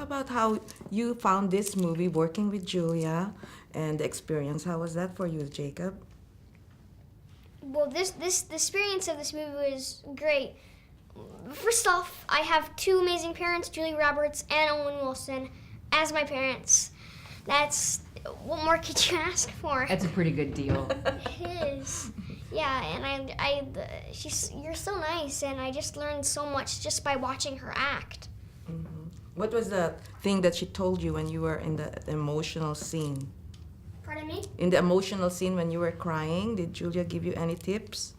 about how you found this movie, working with Julia, and the experience. How was that for you, Jacob? Well, the experience of this movie was great. First off, I have two amazing parents, Julie Roberts and Owen Wilson, as my parents. What more could you ask for? That's a pretty good deal. It is. Yeah, and you're so nice, and I just learned so much just by watching her act. Mm-hmm. What was the thing that she told you when you were in the emotional scene? Pardon me? In the emotional scene when you were crying, did Julia give you any tips?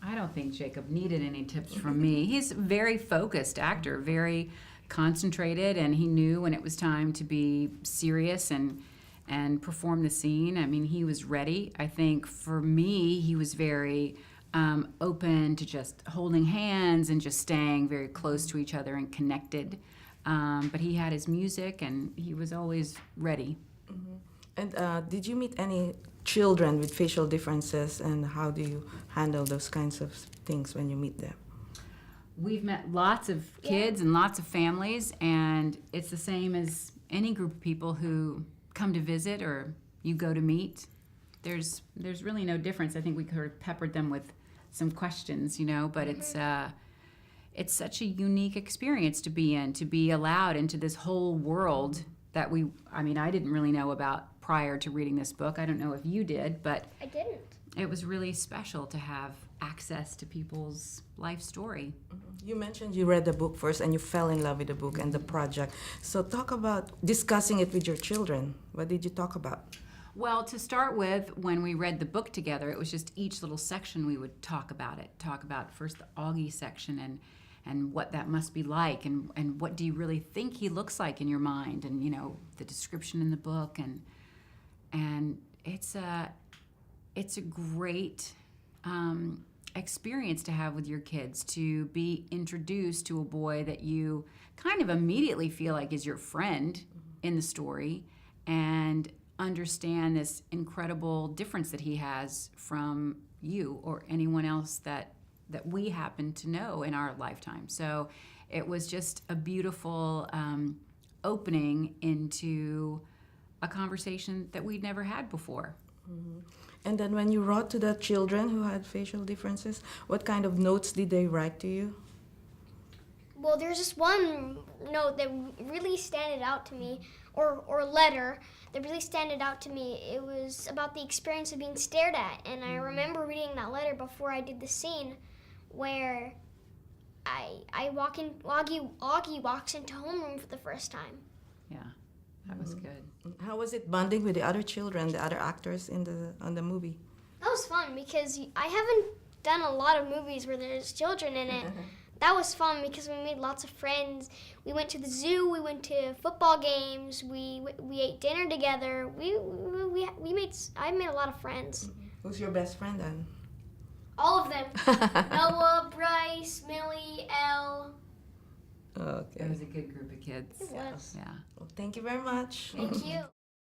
I don't think Jacob needed any tips from me. He's a very focused actor, very concentrated, and he knew when it was time to be serious and perform the scene. I mean, he was ready. I think for me, he was very open to just holding hands and just staying very close to each other and connected. But he had his music, and he was always ready. Mm-hmm. And did you meet any children with facial differences, and how do you handle those kinds of things when you meet them? We've met lots of kids and lots of families, and it's the same as any group of people who come to visit or you go to meet. There's really no difference. I think we could have peppered them with some questions, but it's such a unique experience to be in, to be allowed into this whole world that I didn't really know about prior to reading this book. I don't know if you did, but I didn't. It was really special to have access to people's life story. You mentioned you read the book first and you fell in love with the book and the project. So talk about discussing it with your children. What did you talk about? Well, to start with, when we read the book together, it was just each little section we would talk about it. Talk about first the Augie section and what that must be like, and what do you really think he looks like in your mind, and the description in the book, and it's a great experience to have with your kids, to be introduced to a boy that you kind of immediately feel like is your friend in the story, and understand this incredible difference that he has from you or anyone else that we happen to know in our lifetime. So it was just a beautiful opening into a conversation that we'd never had before. Mm-hmm. And then when you wrote to the children who had facial differences, what kind of notes did they write to you? Well, there's just one note that really standed out to me, or letter that really standed out to me. It was about the experience of being stared at, and I remember reading that letter before I did the scene, where Augie walks into homeroom for the first time. Yeah, that was good. How was it bonding with the other children, the other actors on the movie? That was fun because I haven't done a lot of movies where there's children in it. That was fun because we made lots of friends. We went to the zoo. We went to football games. We ate dinner together. I made a lot of friends. Who's your best friend then? All of them. Noah, Bryce, Millie, Elle. Okay. It was a good group of kids. It was. Yeah. Well, thank you very much. Thank you.